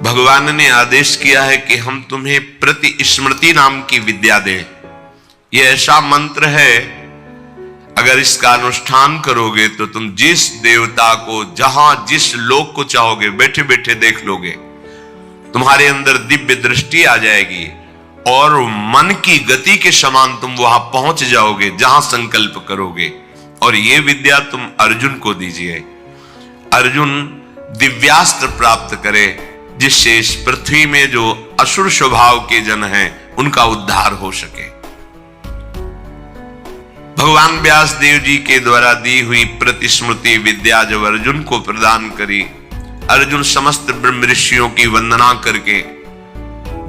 भगवान ने आदेश किया है कि हम तुम्हें प्रति स्मृति नाम की विद्या दें। यह ऐसा मंत्र है, अगर इसका अनुष्ठान करोगे तो तुम जिस देवता को, जहां जिस लोक को चाहोगे बैठे बैठे देख लोगे। तुम्हारे अंदर दिव्य दृष्टि आ जाएगी और मन की गति के समान तुम वहां पहुंच जाओगे जहां संकल्प करोगे। और यह विद्या तुम अर्जुन को दीजिए। अर्जुन दिव्यास्त्र प्राप्त करे, जिससे इस पृथ्वी में जो असुर स्वभाव के जन हैं उनका उद्धार हो सके। भगवान व्यास देव जी के द्वारा दी हुई प्रतिस्मृति विद्या जब अर्जुन को प्रदान करी, अर्जुन समस्त ब्रह्म ऋषियों की वंदना करके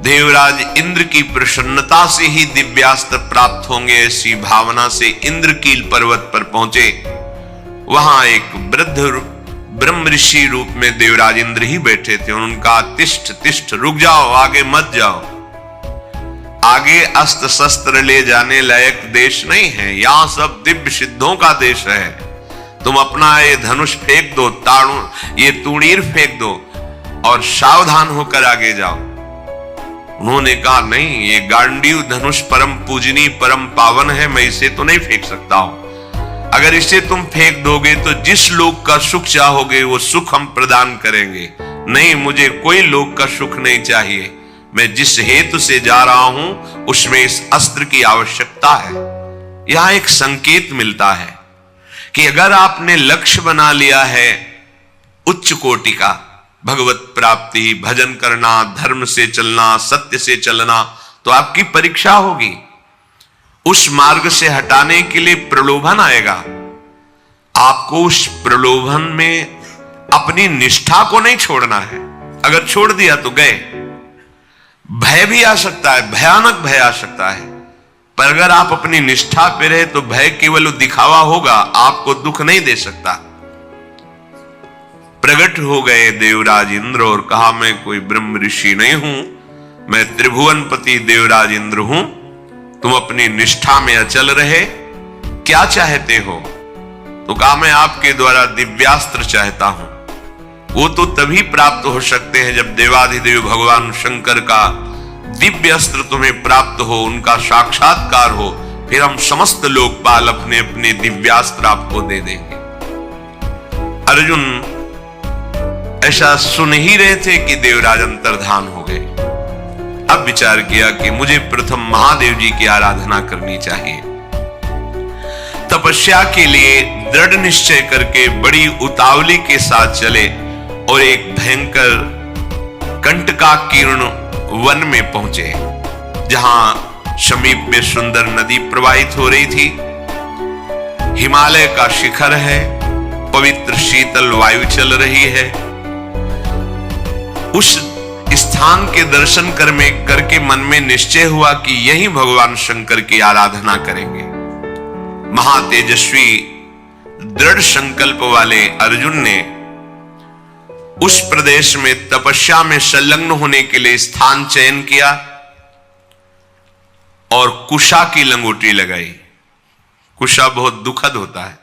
देवराज इंद्र की प्रसन्नता से ही दिव्यास्त्र प्राप्त होंगे ऐसी भावना से इंद्रकील पर्वत पर पहुंचे। वहां एक वृद्ध ब्रह्म ऋषि रूप में देवराज इंद्र ही बैठे थे। उनका तिष्ठ तिष्ठ, रुक जाओ, आगे मत जाओ, आगे अस्त्र शस्त्र ले जाने लायक देश नहीं है, यहां सब दिव्य सिद्धों का देश है। तुम अपना ये धनुष फेंक दो, ये तूणीर फेंक दो और सावधान होकर आगे जाओ। उन्होंने कहा, नहीं, ये गांडीव धनुष परम पूजनीय परम पावन है, मैं इसे तो नहीं फेंक सकता हूं। अगर इसे तुम फेंक दोगे तो जिस लोक का सुख चाहोगे वो सुख हम प्रदान करेंगे। नहीं, मुझे कोई लोक का सुख नहीं चाहिए, मैं जिस हेतु से जा रहा हूं उसमें इस अस्त्र की आवश्यकता है। यहां एक संकेत मिलता है कि अगर आपने लक्ष्य बना लिया है उच्च कोटि का, भगवत प्राप्ति, भजन करना, धर्म से चलना, सत्य से चलना, तो आपकी परीक्षा होगी। उस मार्ग से हटाने के लिए प्रलोभन आएगा। आपको उस प्रलोभन में अपनी निष्ठा को नहीं छोड़ना है। अगर छोड़ दिया तो गए। भय भी आ सकता है, भयानक भय आ सकता है, पर अगर आप अपनी निष्ठा पे रहे तो भय केवल दिखावा होगा, आपको दुख नहीं दे सकता। प्रकट हो गए देवराज इंद्र और कहा, मैं कोई ब्रह्म ऋषि नहीं हूं, मैं त्रिभुवनपति देवराज इंद्र हूं। तुम अपनी निष्ठा में अचल रहे, क्या चाहते हो? तो कहा, मैं आपके द्वारा दिव्यास्त्र चाहता हूं। वो तो तभी प्राप्त हो सकते हैं जब देवाधिदेव भगवान शंकर का दिव्य अस्त्र तुम्हें प्राप्त हो, उनका साक्षात्कार हो, फिर हम समस्त लोकपाल अपने अपने दिव्यास्त्र आपको दे देंगे। अर्जुन ऐसा सुन ही रहे थे कि देवराज अंतर्धान हो गए। अब विचार किया कि मुझे प्रथम महादेव जी की आराधना करनी चाहिए। तपस्या के लिए दृढ़ निश्चय करके बड़ी उतावली के साथ चले और एक भयंकर कंटकाकीर्ण वन में पहुंचे, जहां समीप में सुंदर नदी प्रवाहित हो रही थी। हिमालय का शिखर है, पवित्र शीतल वायु चल रही है। उस स्थान के दर्शन करके मन में निश्चय हुआ कि यही भगवान शंकर की आराधना करेंगे। महातेजस्वी दृढ़ संकल्प वाले अर्जुन ने उस प्रदेश में तपस्या में संलग्न होने के लिए स्थान चयन किया और कुशा की लंगोटी लगाई। कुशा बहुत दुखद होता है,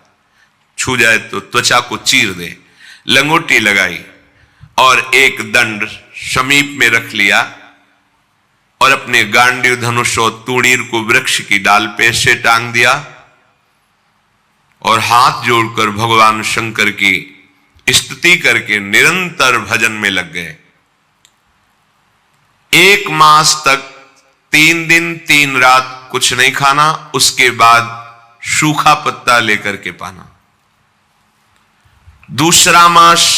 छू जाए तो त्वचा को चीर दे। लंगोटी लगाई और एक दंड समीप में रख लिया और अपने गांडीव धनुष और तूणीर को वृक्ष की डाल पे से टांग दिया और हाथ जोड़कर भगवान शंकर की स्तुति करके निरंतर भजन में लग गए। 1 मास तक 3 दिन 3 रात कुछ नहीं खाना, उसके बाद सूखा पत्ता लेकर के पाना। दूसरा मास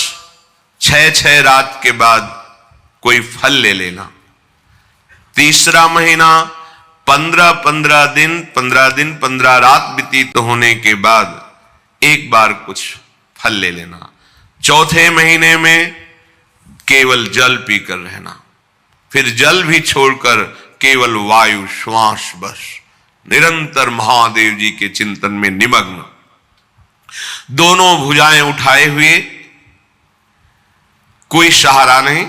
6 रात के बाद कोई फल ले लेना। तीसरा महीना 15 दिन 15 रात व्यतीत होने के बाद एक बार कुछ फल ले लेना। चौथे महीने में केवल जल पीकर रहना, फिर जल भी छोड़कर केवल वायु श्वास, बस निरंतर महादेव जी के चिंतन में निमग्न। दोनों भुजाएं उठाए हुए, कोई सहारा नहीं,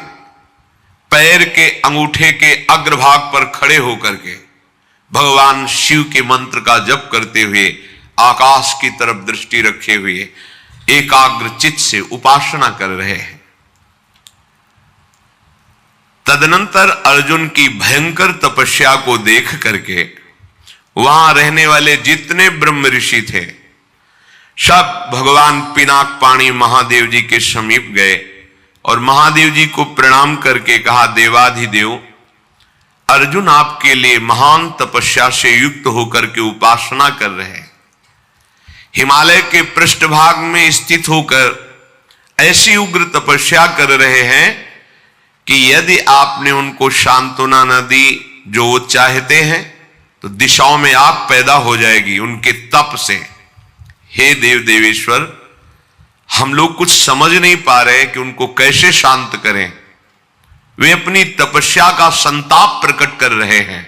पैर के अंगूठे के अग्रभाग पर खड़े होकर के भगवान शिव के मंत्र का जप करते हुए आकाश की तरफ दृष्टि रखे हुए एकाग्र चित्त से उपासना कर रहे हैं। तदनंतर अर्जुन की भयंकर तपस्या को देख करके वहां रहने वाले जितने ब्रह्म ऋषि थे सब भगवान पिनाक पाणी महादेव जी के समीप गए और महादेव जी को प्रणाम करके कहा, देवाधिदेव, अर्जुन आपके लिए महान तपस्या से युक्त होकर के उपासना कर रहे हैं। हिमालय के पृष्ठभाग में स्थित होकर ऐसी उग्र तपस्या कर रहे हैं कि यदि आपने उनको सांत्वना न दी जो वो चाहते हैं तो दिशाओं में आग पैदा हो जाएगी उनके तप से। हे देव देवेश्वर, हम लोग कुछ समझ नहीं पा रहे कि उनको कैसे शांत करें। वे अपनी तपस्या का संताप प्रकट कर रहे हैं।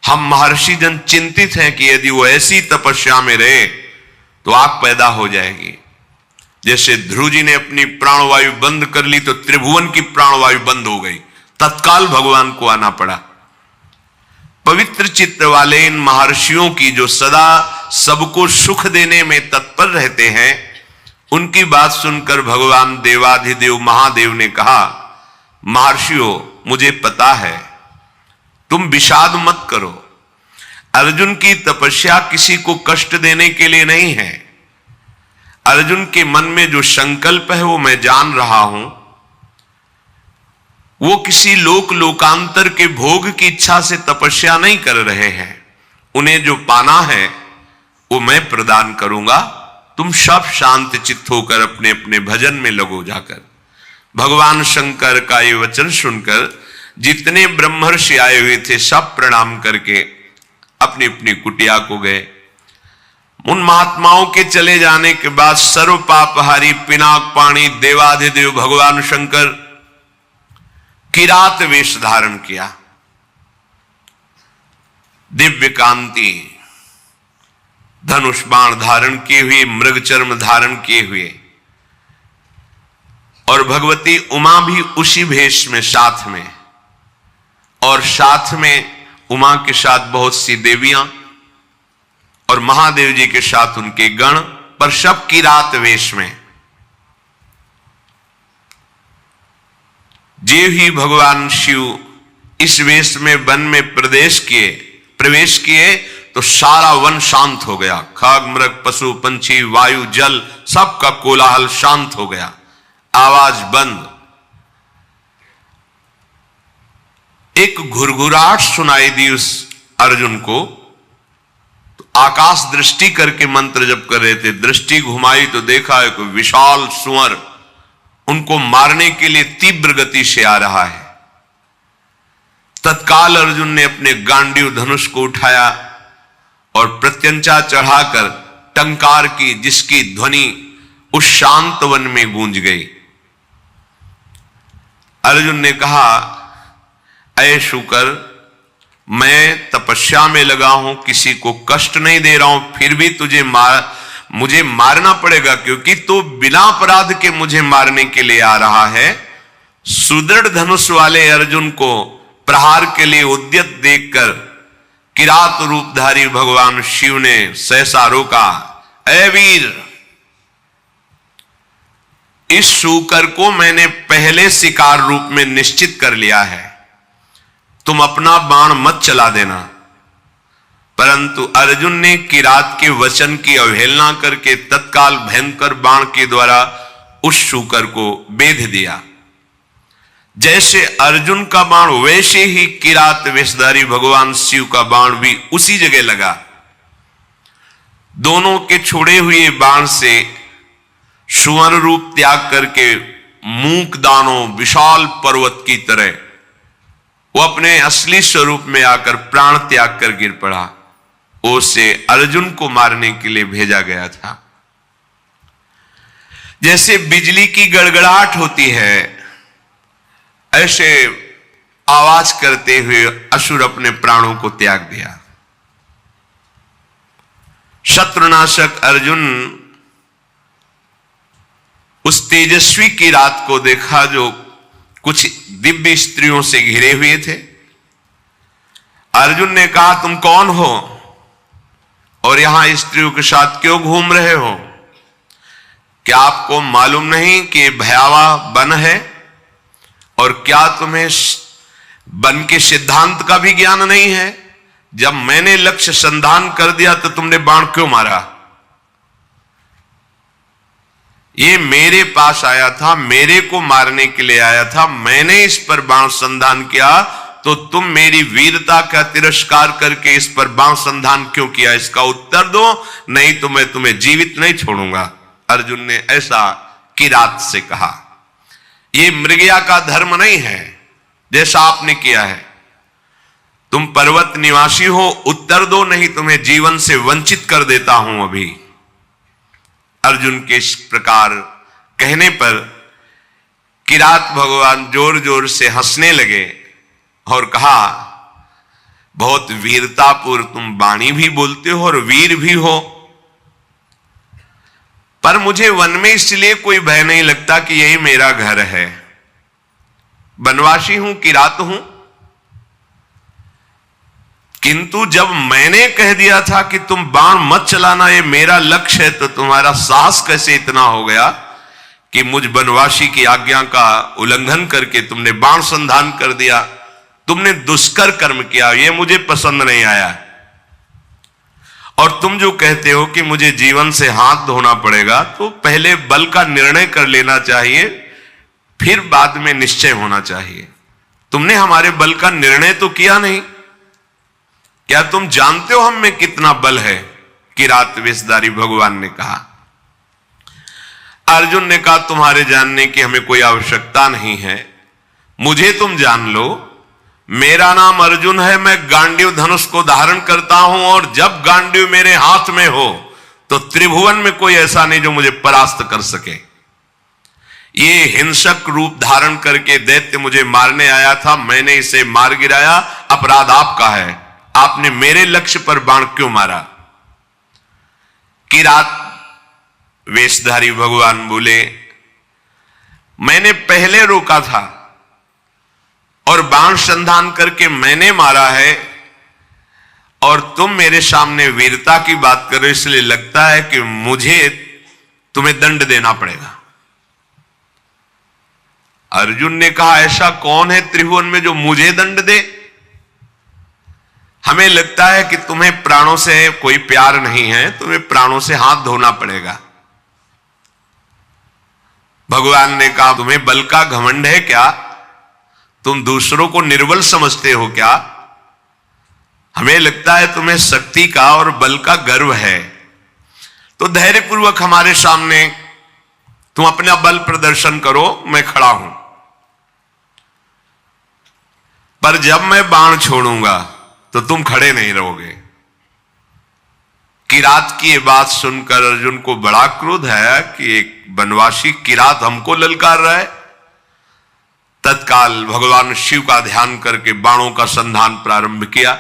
हम महर्षि जन चिंतित हैं कि यदि वो ऐसी तपस्या में रहे तो आग पैदा हो जाएगी। जैसे ध्रुव जी ने अपनी प्राणवायु बंद कर ली तो त्रिभुवन की प्राणवायु बंद हो गई, तत्काल भगवान को आना पड़ा। पवित्र चित्त वाले इन महर्षियों की जो सदा सबको सुख देने में तत्पर रहते हैं, उनकी बात सुनकर भगवान देवाधिदेव महादेव ने कहा, महर्षियों, मुझे पता है, तुम विषाद मत करो। अर्जुन की तपस्या किसी को कष्ट देने के लिए नहीं है। अर्जुन के मन में जो संकल्प है वो मैं जान रहा हूं। वो किसी लोकांतर के भोग की इच्छा से तपस्या नहीं कर रहे हैं। उन्हें जो पाना है वो मैं प्रदान करूंगा। तुम सब शांत चित्त होकर अपने अपने भजन में लगो जाकर। भगवान शंकर का ये वचन सुनकर जितने ब्रह्मर्षि आए हुए थे सब प्रणाम करके अपनी अपनी कुटिया को गए। उन महात्माओं के चले जाने के बाद सर्व पापहारी पिनाक पाणी देवाधिदेव भगवान शंकर किरात वेश धारण किया, दिव्य कांति धनुष बाण धारण किए हुए, मृग चर्म धारण किए हुए, और भगवती उमा भी उसी भेष में साथ में, और साथ में उमा के साथ बहुत सी देवियां और महादेव जी के साथ उनके गण, पर सब किरात वेश में। जे ही भगवान शिव इस वेश में वन में प्रवेश किए तो सारा वन शांत हो गया। खग मृग पशु पंछी वायु जल सबका कोलाहल शांत हो गया, आवाज बंद। एक घुरघुराहट सुनाई दी उस अर्जुन को। तो आकाश दृष्टि करके मंत्र जप कर रहे थे, दृष्टि घुमाई तो देखा एक विशाल सुअर उनको मारने के लिए तीव्र गति से आ रहा है। तत्काल अर्जुन ने अपने गांडीव धनुष को उठाया और प्रत्यंचा चढ़ाकर टंकार की, जिसकी ध्वनि उस शांत वन में गूंज गई। अर्जुन ने कहा, ऐ शुकर, मैं तपस्या में लगा हूं, किसी को कष्ट नहीं दे रहा हूं, फिर भी मुझे मारना पड़ेगा, क्योंकि तो बिना अपराध के मुझे मारने के लिए आ रहा है। सुदृढ़ धनुष वाले अर्जुन को प्रहार के लिए उद्यत देखकर किरात रूपधारी भगवान शिव ने सहसा रोका। ऐ वीर, इस शूकर को मैंने पहले शिकार रूप में निश्चित कर लिया है, तुम अपना बाण मत चला देना। परंतु अर्जुन ने किरात के वचन की अवहेलना करके तत्काल भयंकर बाण के द्वारा उस शूकर को बेध दिया। जैसे अर्जुन का बाण वैसे ही किरात वेशधारी भगवान शिव का बाण भी उसी जगह लगा। दोनों के छोड़े हुए बाण से सुवर्ण रूप त्याग करके मूक दानों विशाल पर्वत की तरह वो अपने असली स्वरूप में आकर प्राण त्याग कर गिर पड़ा। उसे अर्जुन को मारने के लिए भेजा गया था। जैसे बिजली की गड़गड़ाहट होती है, ऐसे आवाज करते हुए असुर अपने प्राणों को त्याग दिया। शत्रुनाशक अर्जुन उस तेजस्वी की रात को देखा जो कुछ दिव्य स्त्रियों से घिरे हुए थे। अर्जुन ने कहा, तुम कौन हो और यहां स्त्रियों के साथ क्यों घूम रहे हो? क्या आपको मालूम नहीं कि भयावह वन है? और क्या तुम्हें बन के सिद्धांत का भी ज्ञान नहीं है। जब मैंने लक्ष्य संधान कर दिया तो तुमने बाण क्यों मारा? ये मेरे पास आया था, मेरे को मारने के लिए आया था, मैंने इस पर बाण संधान किया, तो तुम मेरी वीरता का तिरस्कार करके इस पर बाण संधान क्यों किया? इसका उत्तर दो, नहीं तो मैं तुम्हें जीवित नहीं छोड़ूंगा। अर्जुन ने ऐसा किरात से कहा। ये मृगया का धर्म नहीं है जैसा आपने किया है। तुम पर्वत निवासी हो, उत्तर दो, नहीं तुम्हें जीवन से वंचित कर देता हूं अभी। अर्जुन के इस प्रकार कहने पर किरात भगवान जोर जोर से हंसने लगे और कहा, बहुत वीरतापूर्ण तुम वाणी भी बोलते हो और वीर भी हो, पर मुझे वन में इसलिए कोई भय नहीं लगता कि यही मेरा घर है। वनवासी हूं, किरात हूं, किंतु जब मैंने कह दिया था कि तुम बाण मत चलाना, ये मेरा लक्ष्य है, तो तुम्हारा साहस कैसे इतना हो गया कि मुझ वनवासी की आज्ञा का उल्लंघन करके तुमने बाण संधान कर दिया? तुमने दुष्कर कर्म किया, ये मुझे पसंद नहीं आया। और तुम जो कहते हो कि मुझे जीवन से हाथ धोना पड़ेगा, तो पहले बल का निर्णय कर लेना चाहिए, फिर बाद में निश्चय होना चाहिए। तुमने हमारे बल का निर्णय तो किया नहीं। क्या तुम जानते हो हम में कितना बल है? किरात वेशधारी भगवान ने कहा। अर्जुन ने कहा, तुम्हारे जानने की हमें कोई आवश्यकता नहीं है, मुझे तुम जान लो। मेरा नाम अर्जुन है, मैं गांडीव धनुष को धारण करता हूं, और जब गांडीव मेरे हाथ में हो तो त्रिभुवन में कोई ऐसा नहीं जो मुझे परास्त कर सके। ये हिंसक रूप धारण करके दैत्य मुझे मारने आया था, मैंने इसे मार गिराया, अपराध आपका है। आपने मेरे लक्ष्य पर बाण क्यों मारा? किरात वेशधारी भगवान बोले, मैंने पहले रोका था और बाण संधान करके मैंने मारा है, और तुम मेरे सामने वीरता की बात कर रहे हो, इसलिए लगता है कि मुझे तुम्हें दंड देना पड़ेगा। अर्जुन ने कहा, ऐसा कौन है त्रिभुवन में जो मुझे दंड दे? हमें लगता है कि तुम्हें प्राणों से कोई प्यार नहीं है, तुम्हें प्राणों से हाथ धोना पड़ेगा। भगवान ने कहा, तुम्हें बल का घमंड है क्या? तुम दूसरों को निर्बल समझते हो क्या? हमें लगता है तुम्हें शक्ति का और बल का गर्व है। तो धैर्यपूर्वक हमारे सामने तुम अपना बल प्रदर्शन करो, मैं खड़ा हूं। पर जब मैं बाण छोड़ूंगा तो तुम खड़े नहीं रहोगे। किरात की ये बात सुनकर अर्जुन को बड़ा क्रोध है कि एक वनवासी किरात हमको ललकार रहा है। तत्काल भगवान शिव का ध्यान करके बाणों का संधान प्रारंभ किया।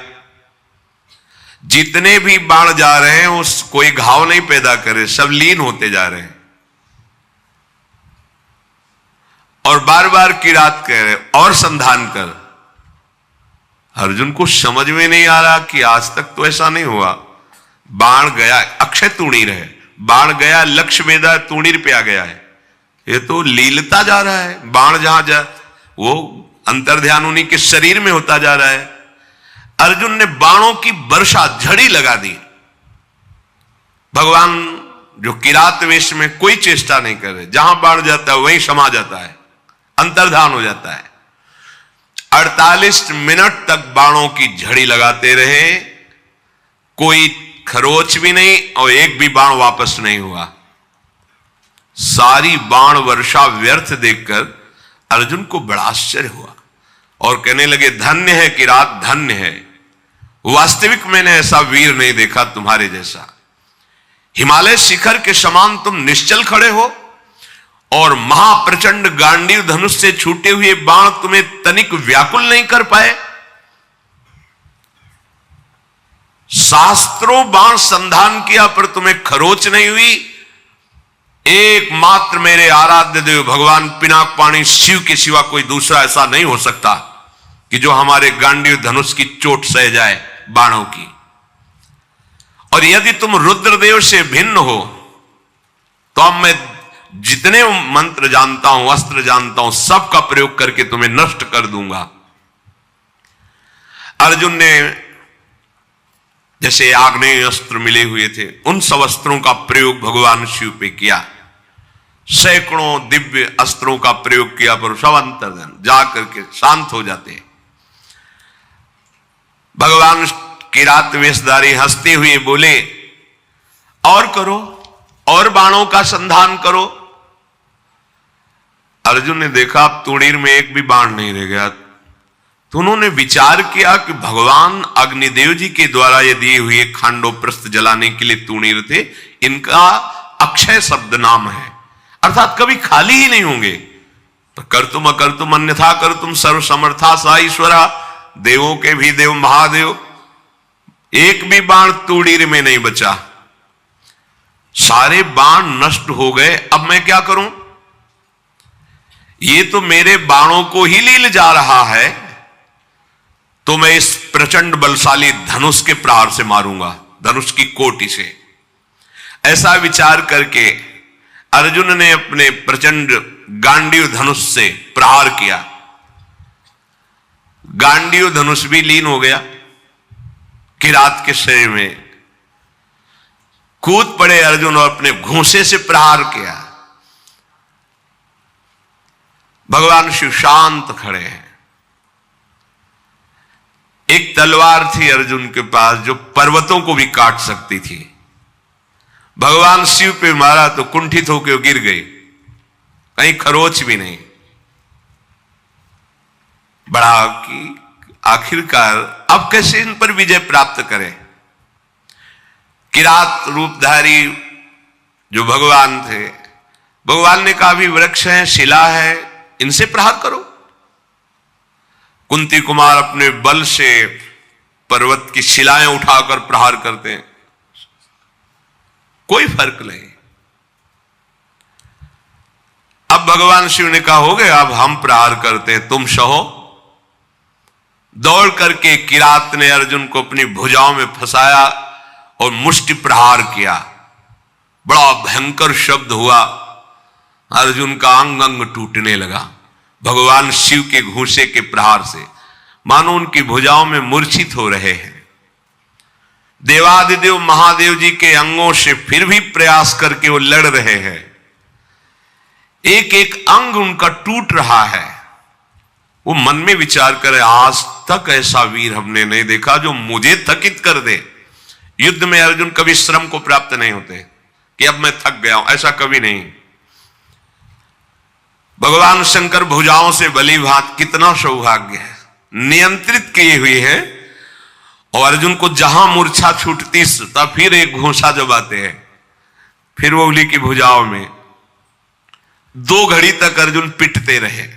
जितने भी बाण जा रहे हैं उस कोई घाव नहीं पैदा करे, सब लीन होते जा रहे हैं। और बार बार किरात कह रहे, और संधान कर। अर्जुन को समझ में नहीं आ रहा कि आज तक तो ऐसा नहीं हुआ। बाण गया, अक्षय तूणीर है, बाण गया, लक्ष्य वेदा है, तूणीर पे आ गया है। ये तो लीलता जा रहा है। बाण जहां जा वो अंतर्ध्यान उन्हीं के शरीर में होता जा रहा है। अर्जुन ने बाणों की वर्षा, झड़ी लगा दी। भगवान जो किरात वेश में कोई चेष्टा नहीं कर रहे, जहां बाण जाता है वहीं समा जाता है, अंतर्धान हो जाता है। 48 मिनट तक बाणों की झड़ी लगाते रहे, कोई खरोच भी नहीं और एक भी बाण वापस नहीं हुआ। सारी बाण वर्षा व्यर्थ देखकर अर्जुन को बड़ा आश्चर्य हुआ और कहने लगे, धन्य है किरात, धन्य है। वास्तविक मैंने ऐसा वीर नहीं देखा तुम्हारे जैसा। हिमालय शिखर के समान तुम निश्चल खड़े हो और महाप्रचंड गांडीव धनुष से छूटे हुए बाण तुम्हें तनिक व्याकुल नहीं कर पाए। शास्त्रों बाण संधान किया पर तुम्हें खरोच नहीं हुई। एकमात्र मेरे आराध्य देव भगवान पिनाक पाणी शिव के सिवा कोई दूसरा ऐसा नहीं हो सकता कि जो हमारे गांडीव धनुष की चोट सह जाए बाणों की। और यदि तुम रुद्रदेव से भिन्न हो तो अब मैं जितने मंत्र जानता हूं, अस्त्र जानता हूं, सबका प्रयोग करके तुम्हें नष्ट कर दूंगा। अर्जुन ने जैसे आग्नेय अस्त्र मिले हुए थे, उन सब अस्त्रों का प्रयोग भगवान शिव पे किया। सैकड़ों दिव्य अस्त्रों का प्रयोग किया, पर सब अंतर्धन जा करके शांत हो जाते हैं। भगवान किरात वेशधारी हंसते हुए बोले, और करो, और बाणों का संधान करो। अर्जुन ने देखा अब तुणीर में एक भी बाण नहीं रह गया, तो उन्होंने विचार किया कि भगवान अग्निदेव जी के द्वारा ये दिए हुए खांडोप्रस्थ जलाने के लिए तुणीर थे, इनका अक्षय शब्द नाम है, अर्थात कभी खाली ही नहीं होंगे। तो कर्तुम अकर्तुम अन्यथा कर्तुम सर्व समर्था सा ईश्वरा, देवों के भी देव महादेव। एक भी बाण तुणीर में नहीं बचा, सारे बाण नष्ट हो गए। अब मैं क्या करूं? ये तो मेरे बाणों को ही लील जा रहा है, तो मैं इस प्रचंड बलशाली धनुष के प्रहार से मारूंगा, धनुष की कोटि से। ऐसा विचार करके अर्जुन ने अपने प्रचंड गांडीव धनुष से प्रहार किया। गांडीव धनुष भी लीन हो गया किरात के शरीर में। कूद पड़े अर्जुन और अपने घूंसे से प्रहार किया। भगवान शिव शांत खड़े हैं। एक तलवार थी अर्जुन के पास जो पर्वतों को भी काट सकती थी। भगवान शिव पे मारा तो कुंठित होकर गिर गई, कहीं खरोच भी नहीं। बड़ा कि आखिरकार अब कैसे इन पर विजय प्राप्त करें। किरात रूपधारी जो भगवान थे, भगवान ने कहा भी वृक्ष है, शिला है, इनसे प्रहार करो। कुंती कुमार अपने बल से पर्वत की शिलाएं उठाकर प्रहार करते हैं, कोई फर्क नहीं। अब भगवान शिव ने कहा हो गया, अब हम प्रहार करते हैं, तुम सहो। दौड़ करके किरात ने अर्जुन को अपनी भुजाओं में फंसाया और मुष्टि प्रहार किया। बड़ा भयंकर शब्द हुआ, अर्जुन का अंग अंग टूटने लगा भगवान शिव के घूंसे के प्रहार से, मानो उनकी भुजाओं में मूर्छित हो रहे हैं। देवादिदेव महादेव जी के अंगों से फिर भी प्रयास करके वो लड़ रहे हैं। एक एक अंग उनका टूट रहा है। वो मन में विचार करे, आज तक ऐसा वीर हमने नहीं देखा जो मुझे थकित कर दे। युद्ध में अर्जुन कभी श्रम को प्राप्त नहीं होते कि अब मैं थक गया हूं, ऐसा कभी नहीं। भगवान शंकर भुजाओं से भली भांत, कितना सौभाग्य है, नियंत्रित किए हुए हैं। और अर्जुन को जहां मूर्छा छूटती तब फिर एक घूंसा जबाते हैं, फिर वो उंगली की भुजाओं में 2 घड़ी तक अर्जुन पिटते रहे।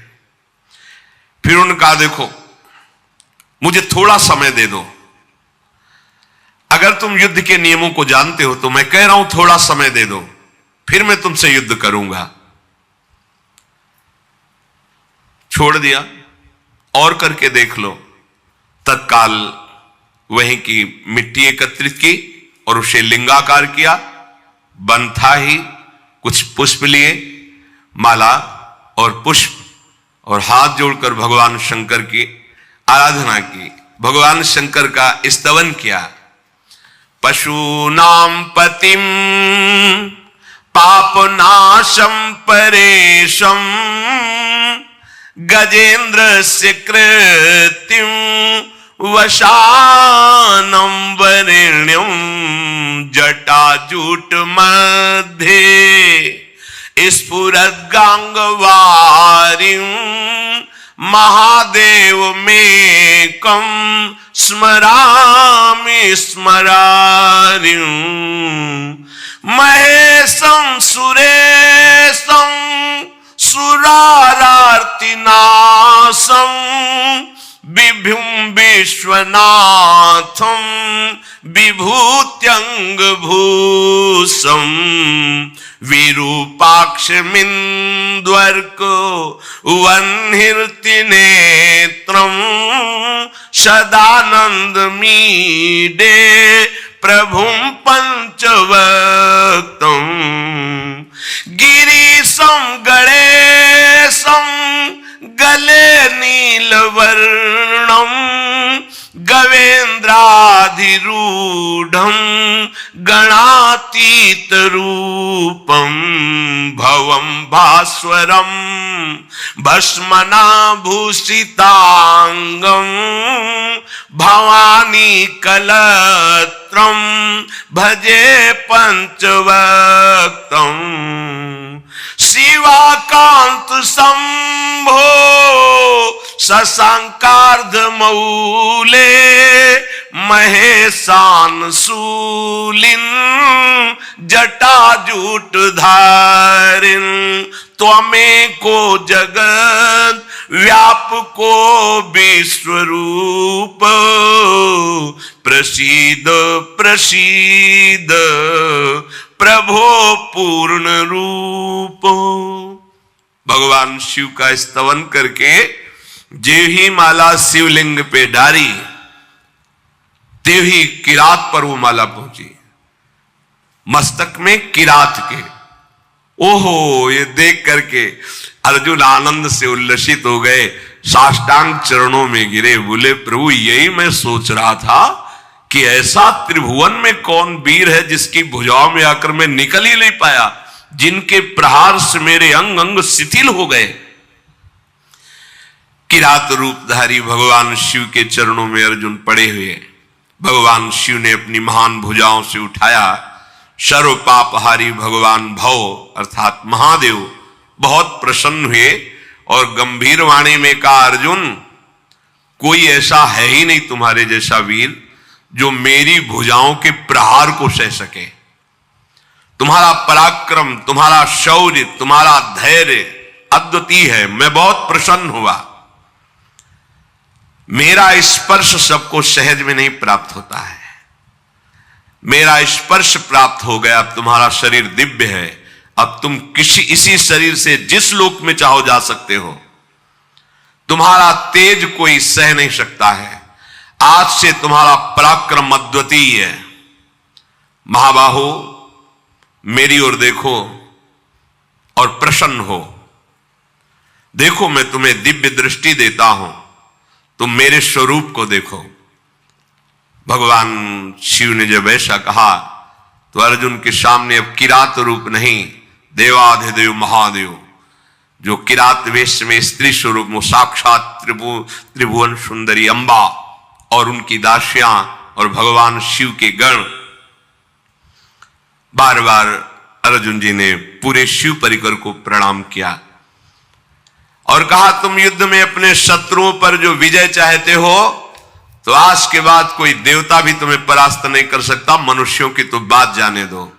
फिर उनका देखो, मुझे थोड़ा समय दे दो, अगर तुम युद्ध के नियमों को जानते हो तो मैं कह रहा हूं थोड़ा समय दे दो, फिर मैं तुमसे युद्ध करूंगा। छोड़ दिया, और करके देख लो। तत्काल वहीं की मिट्टी एकत्रित की और उसे लिंगाकार किया। वन था ही, कुछ पुष्प लिए, माला और पुष्प, और हाथ जोड़कर भगवान शंकर की आराधना की, भगवान शंकर का स्तवन किया। पशूनां पतिं पापनाशं परेशं गजेन्द्रस्य कृतिं वशानं वरेण्यं जटाजूट मध्ये स्फुरद्गांगवारिं महादेवमेकं स्मरामि स्मरारिं महेशं सुरेशं सुरारार्तिनाशं विभुं विश्वनाथं विभूत्यंगभूषं विरूपाक्षमिन्द्वर्को वह्निर्तिनेत्रं सदानन्दमीडे प्रभुं पंचवक्तं गिरीशं गणेशं गले नीलवर्णं गवेन्द्राधिरूढ़ं गणातीत रूपं भवं भास्वरं भस्मनाभूषितांगं भवानी कलत्रं भजे पंचवक्त्रं शिवाकांत शंभो शशांकार्ध मौले महेशान शूलिन जटाजूट धारिन त्वमेको जगत व्यापको विश्वरूप प्रसीद प्रसीद प्रभो पूर्ण रूप। भगवान शिव का स्तवन करके जे ही माला शिवलिंग पे डारी तेही किरात पर वो माला पहुंची, मस्तक में किरात के। ओहो, ये देख करके अर्जुन आनंद से उल्लसित हो गए, साष्टांग चरणों में गिरे, बोले प्रभु यही मैं सोच रहा था कि ऐसा त्रिभुवन में कौन वीर है जिसकी भुजाओं में आकर मैं निकल ही नहीं पाया, जिनके प्रहार से मेरे अंग अंग शिथिल हो गए। किरात रूपधारी भगवान शिव के चरणों में अर्जुन पड़े हुए, भगवान शिव ने अपनी महान भुजाओं से उठाया। सर्व पापहारी भगवान भव अर्थात महादेव बहुत प्रसन्न हुए और गंभीर वाणी में कहा, अर्जुन कोई ऐसा है ही नहीं तुम्हारे जैसा वीर जो मेरी भुजाओं के प्रहार को सह सके। तुम्हारा पराक्रम, तुम्हारा शौर्य, तुम्हारा धैर्य अद्वितीय है, मैं बहुत प्रसन्न हुआ। मेरा स्पर्श सबको सहज में नहीं प्राप्त होता है, मेरा स्पर्श प्राप्त हो गया। अब तुम्हारा शरीर दिव्य है, अब तुम इसी शरीर से जिस लोक में चाहो जा सकते हो। तुम्हारा तेज कोई सह नहीं सकता है, आज से तुम्हारा पराक्रम अद्वितीय है। महाबाहो मेरी ओर देखो और प्रसन्न हो, देखो मैं तुम्हें दिव्य दृष्टि देता हूं, तुम मेरे स्वरूप को देखो। भगवान शिव ने जब ऐसा कहा तो अर्जुन के सामने अब किरात रूप नहीं, देवाधिदेव महादेव जो किरात वेश में स्त्री स्वरूप में साक्षात त्रिभुवन सुंदरी अंबा और उनकी दासियां और भगवान शिव के गण। बार बार अर्जुन जी ने पूरे शिव परिकर को प्रणाम किया और कहा, तुम युद्ध में अपने शत्रुओं पर जो विजय चाहते हो तो आज के बाद कोई देवता भी तुम्हें परास्त नहीं कर सकता, मनुष्यों की तो बात जाने दो।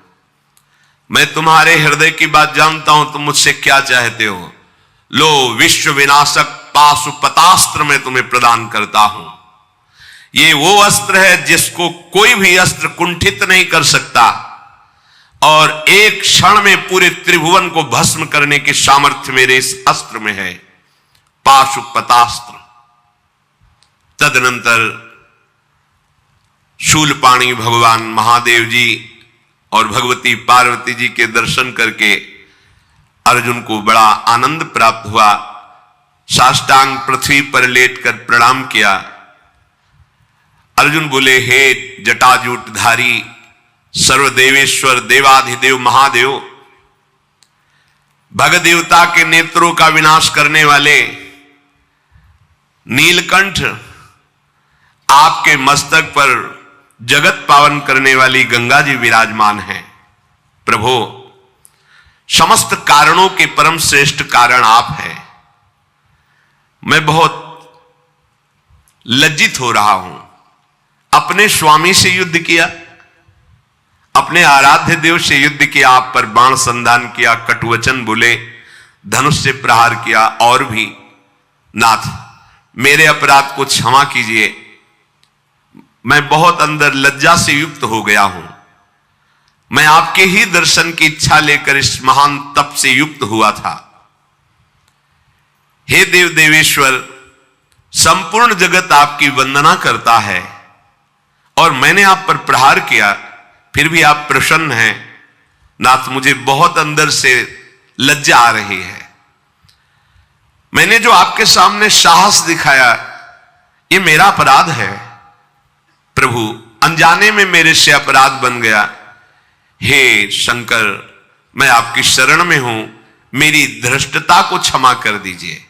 मैं तुम्हारे हृदय की बात जानता हूं, तुम मुझसे क्या चाहते हो। लो विश्व विनाशक पाशुपतास्त्र मैं तुम्हें प्रदान करता हूं। ये वो अस्त्र है जिसको कोई भी अस्त्र कुंठित नहीं कर सकता और एक क्षण में पूरे त्रिभुवन को भस्म करने की सामर्थ्य मेरे इस अस्त्र में है, पाशुपतास्त्र। तदनंतर शूलपाणी भगवान महादेव जी और भगवती पार्वती जी के दर्शन करके अर्जुन को बड़ा आनंद प्राप्त हुआ। साष्टांग पृथ्वी पर लेटकर प्रणाम किया। अर्जुन बोले, हे जटाजूटधारी सर्वदेवेश्वर देवाधिदेव महादेव, भगदेवता के नेत्रों का विनाश करने वाले नीलकंठ, आपके मस्तक पर जगत पावन करने वाली गंगा जी विराजमान हैं। प्रभु समस्त कारणों के परम श्रेष्ठ कारण आप हैं। मैं बहुत लज्जित हो रहा हूं। अपने स्वामी से युद्ध किया, अपने आराध्य देव से युद्ध किया, आप पर बाण संधान किया, कटुवचन बोले, धनुष से प्रहार किया, और भी नाथ मेरे अपराध को क्षमा कीजिए। मैं बहुत अंदर लज्जा से युक्त हो गया हूं। मैं आपके ही दर्शन की इच्छा लेकर इस महान तप से युक्त हुआ था। हे देव देवेश्वर, संपूर्ण जगत आपकी वंदना करता है और मैंने आप पर प्रहार किया, फिर भी आप प्रसन्न हैं। नाथ मुझे बहुत अंदर से लज्जा आ रही है। मैंने जो आपके सामने साहस दिखाया ये मेरा अपराध है। प्रभु अनजाने में मेरे से अपराध बन गया, हे शंकर मैं आपकी शरण में हूं, मेरी धृष्टता को क्षमा कर दीजिए।